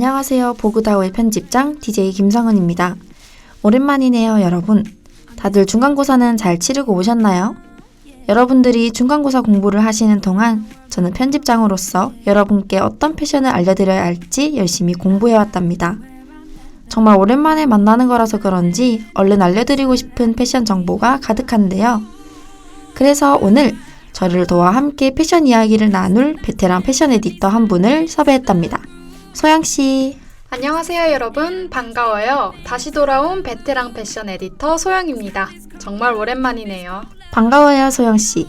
안녕하세요. 보그다오의 편집장 DJ 김성은입니다. 오랜만이네요, 여러분. 다들 중간고사는 잘 치르고 오셨나요? 여러분들이 중간고사 공부를 하시는 동안 저는 편집장으로서 여러분께 어떤 패션을 알려드려야 할지 열심히 공부해왔답니다. 정말 오랜만에 만나는 거라서 그런지 얼른 알려드리고 싶은 패션 정보가 가득한데요. 그래서 오늘 저를 도와 함께 패션 이야기를 나눌 베테랑 패션 에디터 한 분을 섭외했답니다. 소영씨. 안녕하세요 여러분, 반가워요. 다시 돌아온 베테랑 패션 에디터 소영입니다. 정말 오랜만이네요. 반가워요, 소영씨.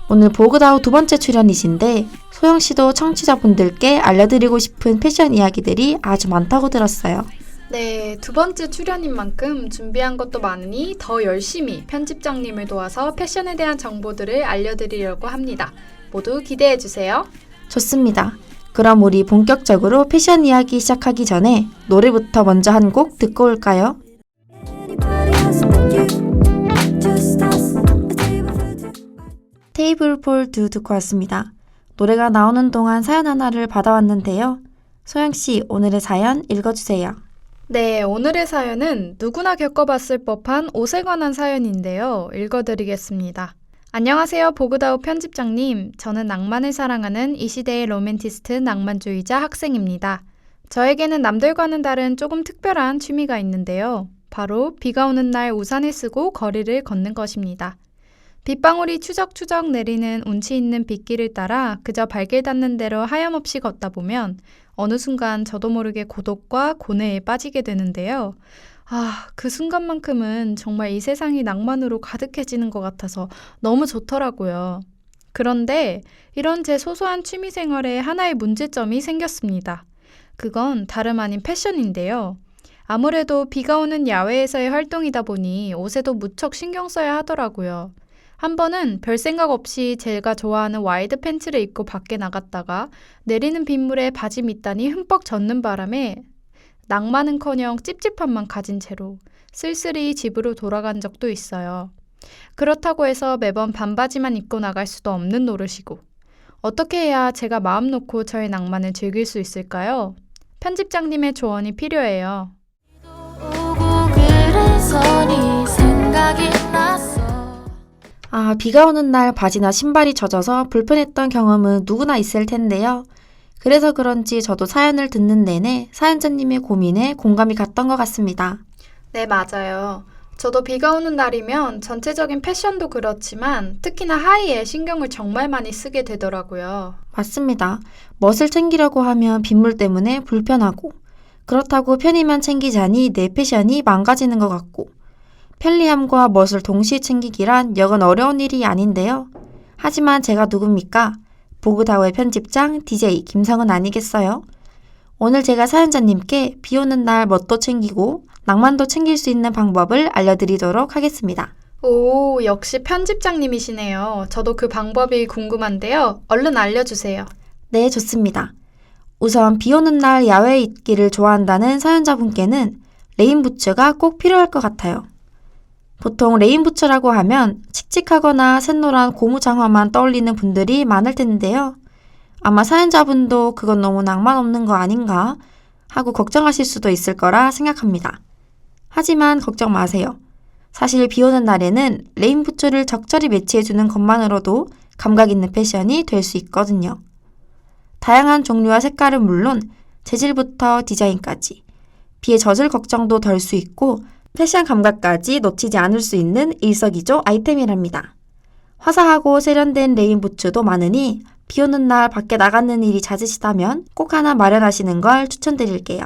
오늘 보그다오 두 번째 출연이신데 소영씨도 청취자분들께 알려드리고 싶은 패션 이야기들이 아주 많다고 들었어요. 네, 두 번째 출연인 만큼 준비한 것도 많으니 더 열심히 편집장님을 도와서 패션에 대한 정보들을 알려드리려고 합니다. 모두 기대해주세요. 좋습니다. 그럼 우리 본격적으로 패션 이야기 시작하기 전에 노래부터 먼저 한 곡 듣고 올까요? 테이블 폴 2 듣고 왔습니다. 노래가 나오는 동안 사연 하나를 받아왔는데요. 소영씨, 오늘의 사연 읽어주세요. 네, 오늘의 사연은 누구나 겪어봤을 법한 옷에 관한 사연인데요. 읽어드리겠습니다. 안녕하세요, 보그다오 편집장님. 저는 낭만을 사랑하는 이 시대의 로맨티스트 낭만주의자 학생입니다. 저에게는 남들과는 다른 조금 특별한 취미가 있는데요. 바로 비가 오는 날 우산을 쓰고 거리를 걷는 것입니다. 빗방울이 추적추적 내리는 운치 있는 빗길을 따라 그저 발길 닿는 대로 하염없이 걷다 보면 어느 순간 저도 모르게 고독과 고뇌에 빠지게 되는데요. 그 순간만큼은 정말 이 세상이 낭만으로 가득해지는 것 같아서 너무 좋더라고요. 그런데 이런 제 소소한 취미생활에 하나의 문제점이 생겼습니다. 그건 다름 아닌 패션인데요. 아무래도 비가 오는 야외에서의 활동이다 보니 옷에도 무척 신경 써야 하더라고요. 한 번은 별 생각 없이 제가 좋아하는 와이드 팬츠를 입고 밖에 나갔다가 내리는 빗물에 바지 밑단이 흠뻑 젖는 바람에 낭만은커녕 찝찝함만 가진 채로 쓸쓸히 집으로 돌아간 적도 있어요. 그렇다고 해서 매번 반바지만 입고 나갈 수도 없는 노릇이고 어떻게 해야 제가 마음 놓고 저의 낭만을 즐길 수 있을까요? 편집장님의 조언이 필요해요. 비가 오는 날 바지나 신발이 젖어서 불편했던 경험은 누구나 있을 텐데요. 그래서 그런지 저도 사연을 듣는 내내 사연자님의 고민에 공감이 갔던 것 같습니다. 네, 맞아요. 저도 비가 오는 날이면 전체적인 패션도 그렇지만 특히나 하의에 신경을 정말 많이 쓰게 되더라고요. 맞습니다. 멋을 챙기려고 하면 빗물 때문에 불편하고 그렇다고 편의만 챙기자니 내 패션이 망가지는 것 같고 편리함과 멋을 동시에 챙기기란 여간 어려운 일이 아닌데요. 하지만 제가 누굽니까? 보그다오의 편집장 DJ 김성은 아니겠어요? 오늘 제가 사연자님께 비 오는 날 멋도 챙기고 낭만도 챙길 수 있는 방법을 알려드리도록 하겠습니다. 오, 역시 편집장님이시네요. 저도 그 방법이 궁금한데요. 얼른 알려주세요. 네, 좋습니다. 우선 비 오는 날 야외에 있기를 좋아한다는 사연자분께는 레인부츠가 꼭 필요할 것 같아요. 보통 레인부츠라고 하면 칙칙하거나 샛노란 고무장화만 떠올리는 분들이 많을 텐데요. 아마 사연자분도 그건 너무 낭만 없는 거 아닌가 하고 걱정하실 수도 있을 거라 생각합니다. 하지만 걱정 마세요. 사실 비 오는 날에는 레인부츠를 적절히 매치해주는 것만으로도 감각 있는 패션이 될 수 있거든요. 다양한 종류와 색깔은 물론 재질부터 디자인까지 비에 젖을 걱정도 덜 수 있고 패션 감각까지 놓치지 않을 수 있는 일석이조 아이템이랍니다. 화사하고 세련된 레인부츠도 많으니 비 오는 날 밖에 나가는 일이 잦으시다면 꼭 하나 마련하시는 걸 추천드릴게요.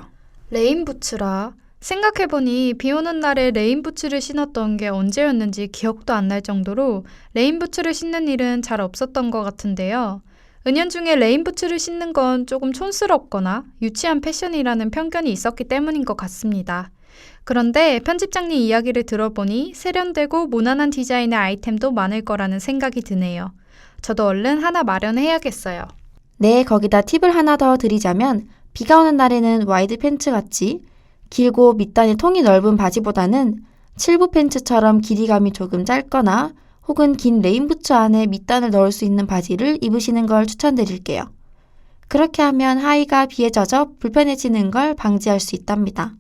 레인부츠라? 생각해보니 비 오는 날에 레인부츠를 신었던 게 언제였는지 기억도 안 날 정도로 레인부츠를 신는 일은 잘 없었던 것 같은데요. 은연중에 레인부츠를 신는 건 조금 촌스럽거나 유치한 패션이라는 편견이 있었기 때문인 것 같습니다. 그런데 편집장님 이야기를 들어보니 세련되고 무난한 디자인의 아이템도 많을 거라는 생각이 드네요. 저도 얼른 하나 마련해야겠어요. 네, 거기다 팁을 하나 더 드리자면 비가 오는 날에는 와이드 팬츠 같이 길고 밑단이 통이 넓은 바지보다는 칠부 팬츠처럼 길이감이 조금 짧거나 혹은 긴 레인부츠 안에 밑단을 넣을 수 있는 바지를 입으시는 걸 추천드릴게요. 그렇게 하면 하의가 비에 젖어 불편해지는 걸 방지할 수 있답니다.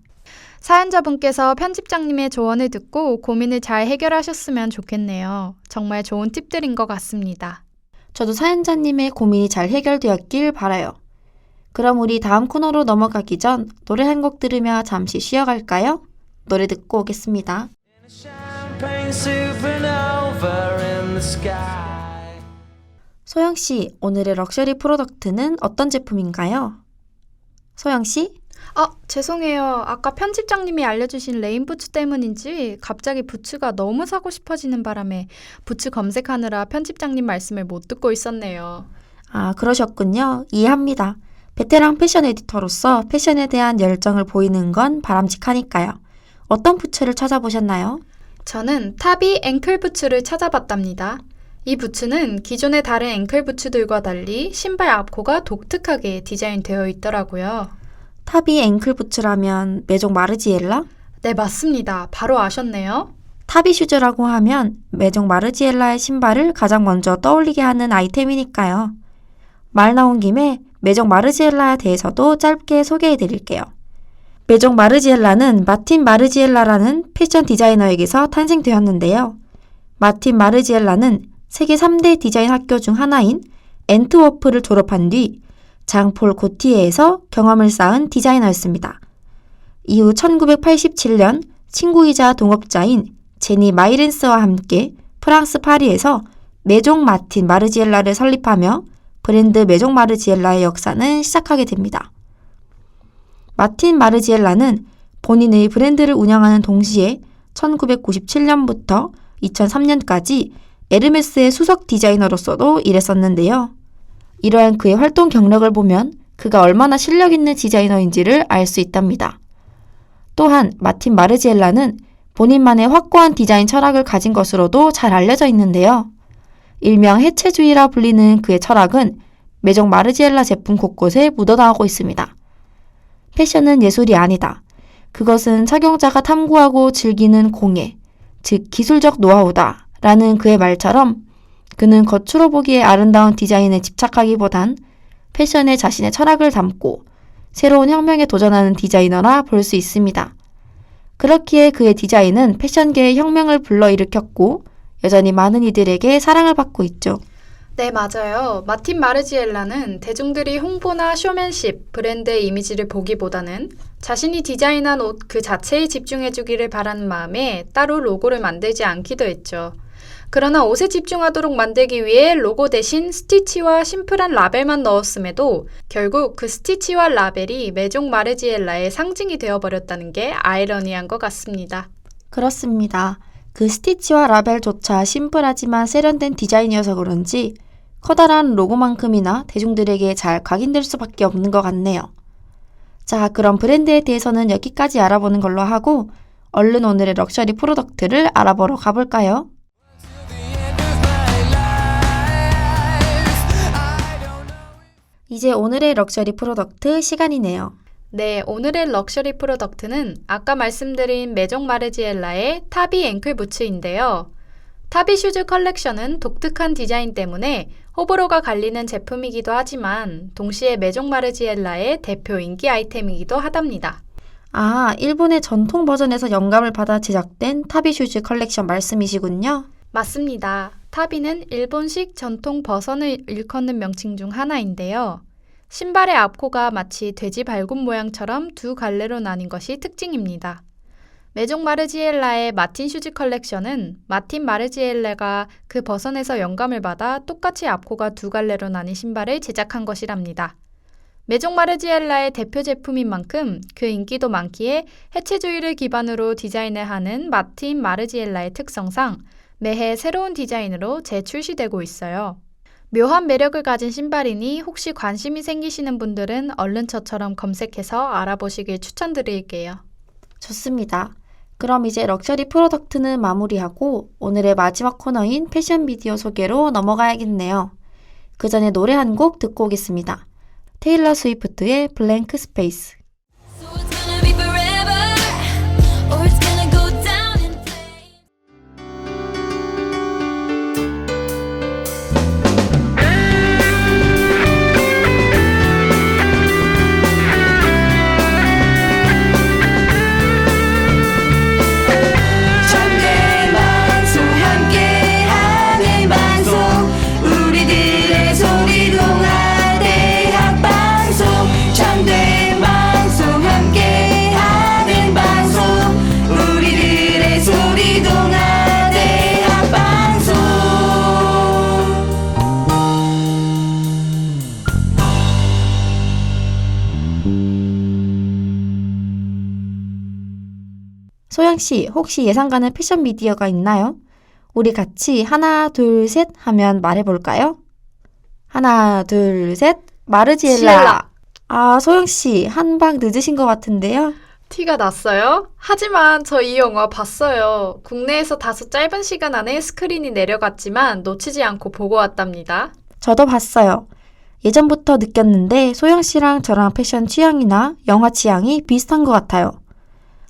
사연자분께서 편집장님의 조언을 듣고 고민을 잘 해결하셨으면 좋겠네요. 정말 좋은 팁들인 것 같습니다. 저도 사연자님의 고민이 잘 해결되었길 바라요. 그럼 우리 다음 코너로 넘어가기 전 노래 한 곡 들으며 잠시 쉬어갈까요? 노래 듣고 오겠습니다. Champagne supernova in the sky. 소영씨, 오늘의 럭셔리 프로덕트는 어떤 제품인가요? 소영씨? 죄송해요. 아까 편집장님이 알려주신 레인 부츠 때문인지 갑자기 부츠가 너무 사고 싶어지는 바람에 부츠 검색하느라 편집장님 말씀을 못 듣고 있었네요. 아, 그러셨군요. 이해합니다. 베테랑 패션 에디터로서 패션에 대한 열정을 보이는 건 바람직하니까요. 어떤 부츠를 찾아보셨나요? 저는 타비 앵클 부츠를 찾아봤답니다. 이 부츠는 기존의 다른 앵클 부츠들과 달리 신발 앞코가 독특하게 디자인되어 있더라고요. 타비 앵클 부츠라면 메종 마르지엘라? 네, 맞습니다. 바로 아셨네요. 타비 슈즈라고 하면 메종 마르지엘라의 신발을 가장 먼저 떠올리게 하는 아이템이니까요. 말 나온 김에 메종 마르지엘라에 대해서도 짧게 소개해 드릴게요. 메종 마르지엘라는 마틴 마르지엘라라는 패션 디자이너에게서 탄생되었는데요. 마틴 마르지엘라는 세계 3대 디자인 학교 중 하나인 앤트워프를 졸업한 뒤 장폴 고티에에서 경험을 쌓은 디자이너였습니다. 이후 1987년 친구이자 동업자인 제니 마이렌스와 함께 프랑스 파리에서 메종 마틴 마르지엘라를 설립하며 브랜드 메종 마르지엘라의 역사는 시작하게 됩니다. 마틴 마르지엘라는 본인의 브랜드를 운영하는 동시에 1997년부터 2003년까지 에르메스의 수석 디자이너로서도 일했었는데요. 이러한 그의 활동 경력을 보면 그가 얼마나 실력 있는 디자이너인지를 알 수 있답니다. 또한 마틴 마르지엘라는 본인만의 확고한 디자인 철학을 가진 것으로도 잘 알려져 있는데요. 일명 해체주의라 불리는 그의 철학은 메종 마르지엘라 제품 곳곳에 묻어나오고 있습니다. 패션은 예술이 아니다. 그것은 착용자가 탐구하고 즐기는 공예, 즉 기술적 노하우다 라는 그의 말처럼 그는 겉으로 보기에 아름다운 디자인에 집착하기보단 패션에 자신의 철학을 담고 새로운 혁명에 도전하는 디자이너라 볼 수 있습니다. 그렇기에 그의 디자인은 패션계의 혁명을 불러일으켰고 여전히 많은 이들에게 사랑을 받고 있죠. 네, 맞아요. 마틴 마르지엘라는 대중들이 홍보나 쇼맨십, 브랜드의 이미지를 보기보다는 자신이 디자인한 옷 그 자체에 집중해주기를 바라는 마음에 따로 로고를 만들지 않기도 했죠. 그러나 옷에 집중하도록 만들기 위해 로고 대신 스티치와 심플한 라벨만 넣었음에도 결국 그 스티치와 라벨이 메종 마르지엘라의 상징이 되어버렸다는 게 아이러니한 것 같습니다. 그렇습니다. 그 스티치와 라벨조차 심플하지만 세련된 디자인이어서 그런지 커다란 로고만큼이나 대중들에게 잘 각인될 수밖에 없는 것 같네요. 자, 그럼 브랜드에 대해서는 여기까지 알아보는 걸로 하고 얼른 오늘의 럭셔리 프로덕트를 알아보러 가볼까요? 이제 오늘의 럭셔리 프로덕트 시간이네요. 네, 오늘의 럭셔리 프로덕트는 아까 말씀드린 메종 마르지엘라의 타비 앵클 부츠인데요. 타비 슈즈 컬렉션은 독특한 디자인 때문에 호불호가 갈리는 제품이기도 하지만 동시에 메종 마르지엘라의 대표 인기 아이템이기도 하답니다. 아, 일본의 전통 버전에서 영감을 받아 제작된 타비 슈즈 컬렉션 말씀이시군요. 맞습니다. 타비는 일본식 전통 버선을 일컫는 명칭 중 하나인데요. 신발의 앞코가 마치 돼지 발굽 모양처럼 두 갈래로 나뉜 것이 특징입니다. 메종 마르지엘라의 마틴 슈즈 컬렉션은 마틴 마르지엘라가 그 버선에서 영감을 받아 똑같이 앞코가 두 갈래로 나뉜 신발을 제작한 것이랍니다. 메종 마르지엘라의 대표 제품인 만큼 그 인기도 많기에 해체주의를 기반으로 디자인을 하는 마틴 마르지엘라의 특성상 매해 새로운 디자인으로 재출시되고 있어요. 묘한 매력을 가진 신발이니 혹시 관심이 생기시는 분들은 얼른 저처럼 검색해서 알아보시길 추천드릴게요. 좋습니다. 그럼 이제 럭셔리 프로덕트는 마무리하고 오늘의 마지막 코너인 패션 비디오 소개로 넘어가야겠네요. 그 전에 노래 한 곡 듣고 오겠습니다. 테일러 스위프트의 블랭크 스페이스. So it's gonna be forever, or it's gonna go down in flames. 소영씨, 혹시 예상 가는 패션 미디어가 있나요? 우리 같이 하나, 둘, 셋 하면 말해볼까요? 하나, 둘, 셋. 마르지엘라. 지엘라. 아, 소영씨, 한 방 늦으신 것 같은데요? 티가 났어요? 하지만 저 이 영화 봤어요. 국내에서 다소 짧은 시간 안에 스크린이 내려갔지만 놓치지 않고 보고 왔답니다. 저도 봤어요. 예전부터 느꼈는데 소영씨랑 저랑 패션 취향이나 영화 취향이 비슷한 것 같아요.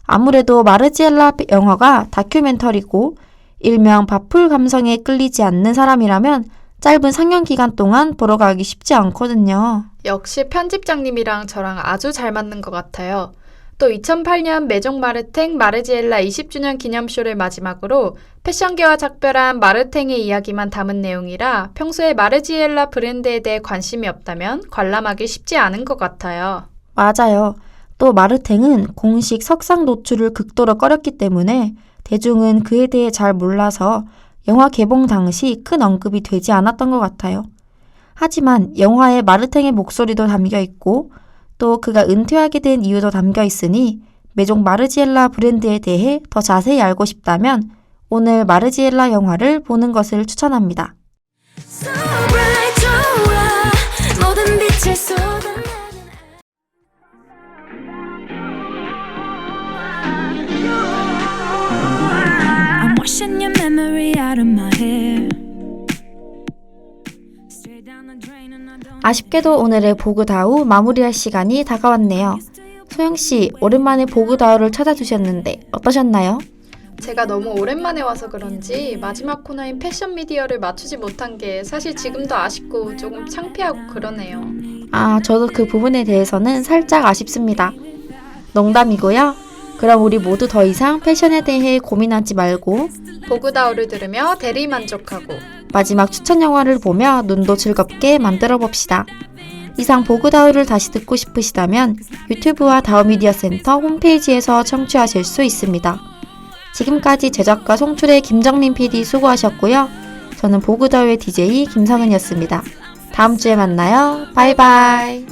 아무래도 마르지엘라 영화가 다큐멘터리고 일명 바풀 감성에 끌리지 않는 사람이라면 짧은 상영 기간 동안 보러 가기 쉽지 않거든요. 역시 편집장님이랑 저랑 아주 잘 맞는 것 같아요. 또 2008년 메종 마르탱 마르지엘라 20주년 기념쇼를 마지막으로 패션계와 작별한 마르탱의 이야기만 담은 내용이라 평소에 마르지엘라 브랜드에 대해 관심이 없다면 관람하기 쉽지 않은 것 같아요. 맞아요. 또 마르탱은 공식 석상 노출을 극도로 꺼렸기 때문에 대중은 그에 대해 잘 몰라서 영화 개봉 당시 큰 언급이 되지 않았던 것 같아요. 하지만 영화에 마르탱의 목소리도 담겨 있고 또 그가 은퇴하게 된 이유도 담겨 있으니 메종 마르지엘라 브랜드에 대해 더 자세히 알고 싶다면 오늘 마르지엘라 영화를 보는 것을 추천합니다. So bright, 좋아. 모든 빛을 쏟아내는 I'm washing your memory out of my hair. Straight down the drain and I don't 아쉽게도 오늘의 보그다우 마무리할 시간이 다가왔네요. 소영씨, 오랜만에 보그다우를 찾아주셨는데 어떠셨나요? 제가 너무 오랜만에 와서 그런지 마지막 코너인 패션 미디어를 맞추지 못한 게 사실 지금도 아쉽고 조금 창피하고 그러네요. 아, 저도 그 부분에 대해서는 살짝 아쉽습니다. 농담이고요. 그럼 우리 모두 더 이상 패션에 대해 고민하지 말고 보그다우를 들으며 대리만족하고 마지막 추천 영화를 보며 눈도 즐겁게 만들어 봅시다. 이상 보그다우를 다시 듣고 싶으시다면 유튜브와 다우미디어 센터 홈페이지에서 청취하실 수 있습니다. 지금까지 제작과 송출의 김정민 PD 수고하셨고요. 저는 보그다우의 DJ 김성은이었습니다. 다음 주에 만나요. 바이바이.